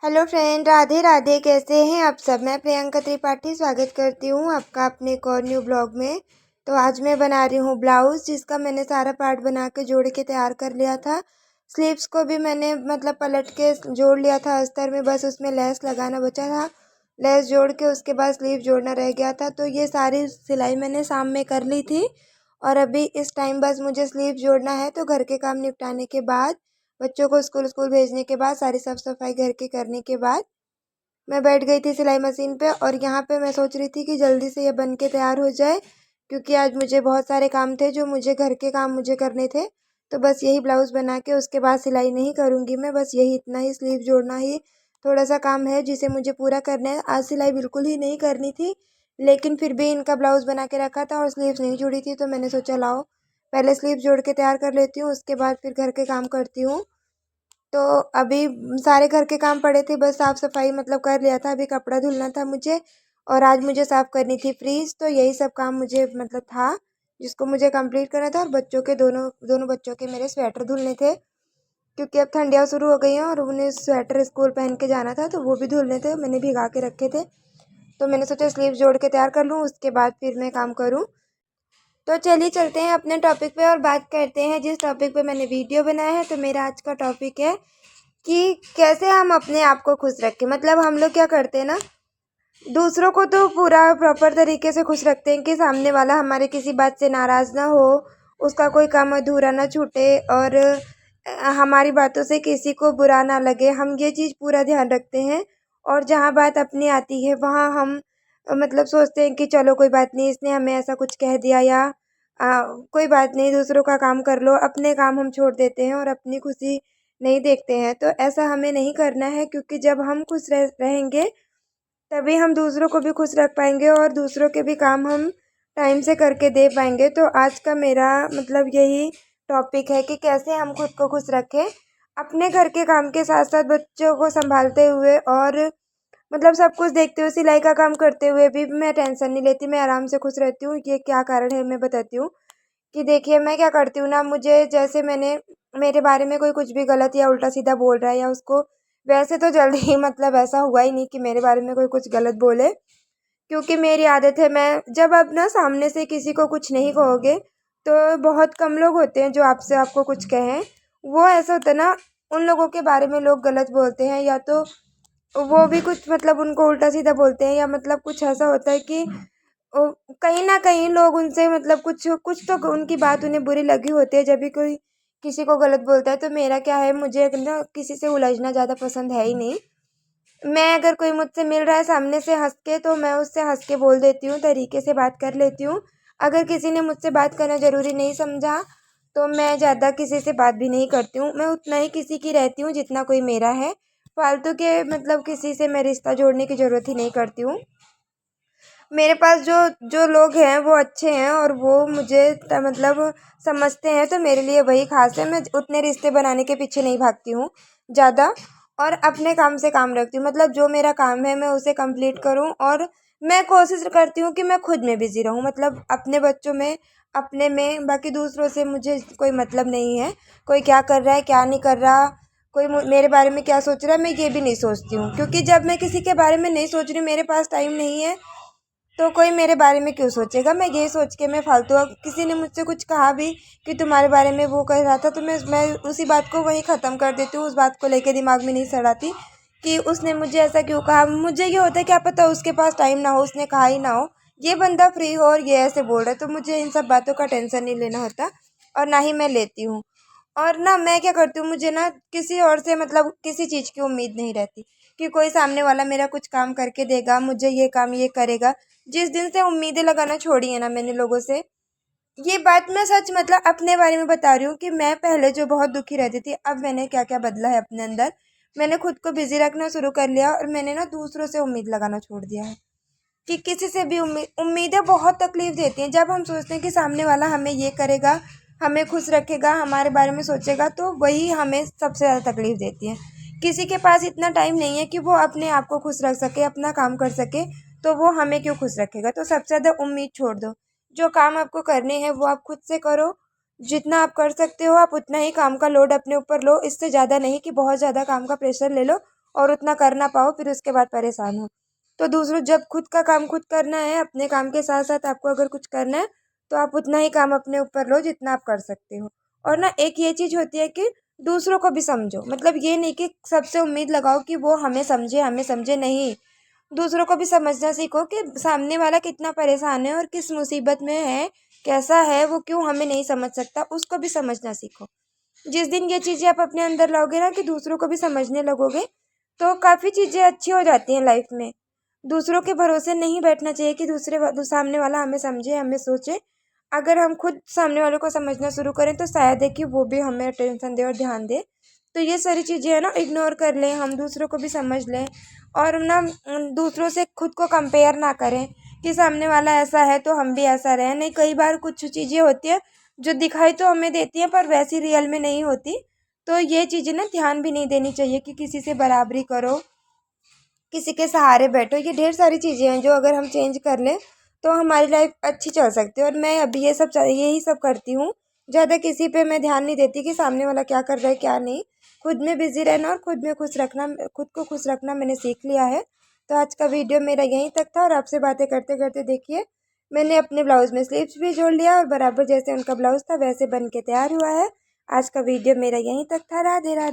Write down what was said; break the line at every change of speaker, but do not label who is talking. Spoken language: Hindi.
Hello friend, Radhe Radhe. कैसे हैं आप सब। मैं प्रियंका त्रिपाठी स्वागत करती हूँ आपका अपने एक और न्यू ब्लॉग में। तो आज मैं बना रही हूँ ब्लाउज़, जिसका मैंने सारा पार्ट बना के जोड़ के तैयार कर लिया था। स्लीव्स को भी मैंने मतलब पलट के जोड़ लिया था अस्तर में, बस उसमें लेस लगाना बचा था। लेस जोड़ के उसके बाद स्लीव जोड़ना रह गया था। तो ये सारी सिलाई मैंने शाम में कर ली थी और अभी इस टाइम बस मुझे स्लीव जोड़ना है। तो घर के काम निपटाने के बाद, बच्चों को स्कूल भेजने के बाद, सारी साफ सफाई घर के करने के बाद मैं बैठ गई थी सिलाई मशीन पे। और यहाँ पे मैं सोच रही थी कि जल्दी से ये बन के तैयार हो जाए, क्योंकि आज मुझे बहुत सारे काम थे जो मुझे घर के काम मुझे करने थे। तो बस यही ब्लाउज़ बना के उसके बाद सिलाई नहीं करूँगी मैं। बस यही इतना ही स्लीव जोड़ना ही थोड़ा सा काम है जिसे मुझे पूरा करना है। आज सिलाई बिल्कुल ही नहीं करनी थी, लेकिन फिर भी इनका ब्लाउज़ बना के रखा था और स्लीव्स नहीं जुड़ी थी, तो मैंने सोचा लाओ पहले स्लीव जोड़ के तैयार कर लेती हूँ, उसके बाद फिर घर के काम करती हूँ। तो अभी सारे घर के काम पड़े थे, बस साफ़ सफाई मतलब कर लिया था। अभी कपड़ा धुलना था मुझे, और आज मुझे साफ़ करनी थी फ्रीज़। तो यही सब काम मुझे मतलब था जिसको मुझे कंप्लीट करना था। और बच्चों के दोनों दोनों बच्चों के मेरे स्वेटर धुलने थे, क्योंकि अब ठंडियाँ शुरू हो गई हैं और उन्हें स्वेटर स्कूल पहन के जाना था, तो वो भी धुलने थे। मैंने भिगा के रखे थे, तो मैंने सोचा स्लीव जोड़ के तैयार कर लूँ, उसके बाद फिर मैं काम करूँ। तो चलिए चलते हैं अपने टॉपिक पे और बात करते हैं जिस टॉपिक पे मैंने वीडियो बनाया है। तो मेरा आज का टॉपिक है कि कैसे हम अपने आप को खुश रखें। मतलब हम लोग क्या करते हैं ना, दूसरों को तो पूरा प्रॉपर तरीके से खुश रखते हैं कि सामने वाला हमारे किसी बात से नाराज़ ना हो, उसका कोई काम अधूरा ना छूटे, और हमारी बातों से किसी को बुरा ना लगे। हम ये चीज़ पूरा ध्यान रखते हैं। और जहाँ बात अपनी आती है वहाँ हम मतलब सोचते हैं कि चलो कोई बात नहीं, इसने हमें ऐसा कुछ कह दिया, या कोई बात नहीं, दूसरों का काम कर लो, अपने काम हम छोड़ देते हैं और अपनी खुशी नहीं देखते हैं। तो ऐसा हमें नहीं करना है, क्योंकि जब हम खुश रहेंगे तभी हम दूसरों को भी खुश रख पाएंगे और दूसरों के भी काम हम टाइम से करके दे पाएंगे। तो आज का मेरा मतलब यही टॉपिक है कि कैसे हम खुद को खुश रखें, अपने घर के काम के साथ साथ बच्चों को संभालते हुए, और मतलब सब कुछ देखते हुए, सिलाई का काम करते हुए भी मैं टेंशन नहीं लेती, मैं आराम से खुश रहती हूँ। ये क्या कारण है मैं बताती हूँ। कि देखिए मैं क्या करती हूँ ना, मुझे जैसे मैंने मेरे बारे में कोई कुछ भी गलत या उल्टा सीधा बोल रहा है, या उसको वैसे तो जल्दी ही मतलब ऐसा हुआ ही नहीं कि मेरे बारे में कोई कुछ गलत बोले, क्योंकि मेरी आदत है, मैं जब आप ना सामने से किसी को कुछ नहीं कहोगे तो बहुत कम लोग होते हैं जो आपसे आपको कुछ कहें। वो ऐसा होता है ना, उन लोगों के बारे में लोग गलत बोलते हैं, या तो वो भी कुछ मतलब उनको उल्टा सीधा बोलते हैं, या मतलब कुछ ऐसा होता है कि ओ, कहीं ना कहीं लोग उनसे मतलब कुछ कुछ तो उनकी बात उन्हें बुरी लगी होती है जब भी कोई किसी को गलत बोलता है। तो मेरा क्या है, मुझे ना किसी से उलझना ज़्यादा पसंद है ही नहीं। मैं अगर कोई मुझसे मिल रहा है सामने से हंस के, तो मैं उससे हंस के बोल देती हूँ, तरीके से बात कर लेती हूँ। अगर किसी ने मुझसे बात करना ज़रूरी नहीं समझा, तो मैं ज़्यादा किसी से बात भी नहीं करती हूँ। मैं उतना ही किसी की रहती हूँ जितना कोई मेरा है। फालतू के मतलब किसी से मैं रिश्ता जोड़ने की ज़रूरत ही नहीं करती हूँ। मेरे पास जो जो लोग हैं वो अच्छे हैं और वो मुझे मतलब समझते हैं, तो मेरे लिए वही खास है। मैं उतने रिश्ते बनाने के पीछे नहीं भागती हूँ ज़्यादा, और अपने काम से काम रखती हूँ। मतलब जो मेरा काम है मैं उसे कंप्लीट करूँ, और मैं कोशिश करती हूँ कि मैं खुद में बिज़ी रहूँ, मतलब अपने बच्चों में, अपने में। बाकी दूसरों से मुझे कोई मतलब नहीं है, कोई क्या कर रहा है क्या नहीं कर रहा, कोई मेरे बारे में क्या सोच रहा है, मैं ये भी नहीं सोचती हूँ। क्योंकि जब मैं किसी के बारे में नहीं सोच रही, मेरे पास टाइम नहीं है, तो कोई मेरे बारे में क्यों सोचेगा। मैं ये सोच के मैं फालतू, अब किसी ने मुझसे कुछ कहा भी कि तुम्हारे बारे में वो कह रहा था, तो मैं उसी बात को वहीं ख़त्म कर देती हूँ। उस बात को लेके दिमाग में नहीं सड़ाती कि उसने मुझे ऐसा क्यों कहा। मुझे ये होता है क्या पता उसके पास टाइम ना हो, उसने कहा ही ना हो, ये बंदा फ्री हो और ये ऐसे बोल रहा है, तो मुझे इन सब बातों का टेंशन नहीं लेना होता, और ना ही मैं लेती हूँ। और ना मैं क्या करती हूँ, मुझे ना किसी और से मतलब किसी चीज़ की उम्मीद नहीं रहती कि कोई सामने वाला मेरा कुछ काम करके देगा, मुझे ये काम ये करेगा। जिस दिन से उम्मीदें लगाना छोड़ी है ना मैंने लोगों से, ये बात मैं सच मतलब अपने बारे में बता रही हूँ कि मैं पहले जो बहुत दुखी रहती थी, अब मैंने क्या क्या बदला है अपने अंदर। मैंने खुद को बिजी रखना शुरू कर लिया, और मैंने ना दूसरों से उम्मीद लगाना छोड़ दिया है कि किसी से भी उम्मीदें बहुत तकलीफ देती हैं। जब हम सोचते हैं कि सामने वाला हमें ये करेगा, हमें खुश रखेगा, हमारे बारे में सोचेगा, तो वही हमें सबसे ज़्यादा तकलीफ देती है। किसी के पास इतना टाइम नहीं है कि वो अपने आप को खुश रख सके, अपना काम कर सके, तो वो हमें क्यों खुश रखेगा। तो सबसे ज़्यादा उम्मीद छोड़ दो, जो काम आपको करने हैं वो आप खुद से करो। जितना आप कर सकते हो आप उतना ही काम का लोड अपने ऊपर लो, इससे ज़्यादा नहीं कि बहुत ज़्यादा काम का प्रेशर ले लो और उतना कर ना पाओ, फिर उसके बाद परेशान हो। तो दूसरों जब खुद का काम खुद करना है, अपने काम के साथ साथ आपको अगर कुछ करना है तो आप उतना ही काम अपने ऊपर लो जितना आप कर सकते हो। और ना एक ये चीज़ होती है कि दूसरों को भी समझो, मतलब ये नहीं कि सबसे उम्मीद लगाओ कि वो हमें समझे नहीं। दूसरों को भी समझना सीखो कि सामने वाला कितना परेशान है और किस मुसीबत में है, कैसा है, वो क्यों हमें नहीं समझ सकता, उसको भी समझना सीखो। जिस दिन ये चीज़ें आप अपने अंदर लाओगे ना कि दूसरों को भी समझने लगोगे, तो काफ़ी चीज़ें अच्छी हो जाती हैं लाइफ में। दूसरों के भरोसे नहीं बैठना चाहिए कि सामने वाला हमें समझे, हमें सोचे। अगर हम खुद सामने वाले को समझना शुरू करें तो शायद है कि वो भी हमें अटेंशन दे और ध्यान दे। तो ये सारी चीज़ें है ना इग्नोर कर लें, हम दूसरों को भी समझ लें। और ना दूसरों से खुद को कंपेयर ना करें कि सामने वाला ऐसा है तो हम भी ऐसा रहें। नहीं, कई बार कुछ चीज़ें होती है जो दिखाई तो हमें देती हैं पर वैसी रियल में नहीं होती। तो ये चीज़ें ना ध्यान भी नहीं देनी चाहिए कि किसी से बराबरी करो, किसी के सहारे बैठो। ये ढेर सारी चीज़ें हैं जो अगर हम चेंज कर लें तो हमारी लाइफ अच्छी चल सकती है। और मैं अभी यही सब करती हूँ। ज़्यादा किसी पे मैं ध्यान नहीं देती कि सामने वाला क्या कर रहा है क्या नहीं। खुद में बिजी रहना और खुद को खुश रखना मैंने सीख लिया है। तो आज का वीडियो मेरा यहीं तक था। और आपसे बातें करते करते देखिए मैंने अपने ब्लाउज़ में स्लीव्स भी जोड़ लिया और बराबर जैसे उनका ब्लाउज़ था वैसे बन के तैयार हुआ है। आज का वीडियो मेरा यहीं तक था। राधे राधे।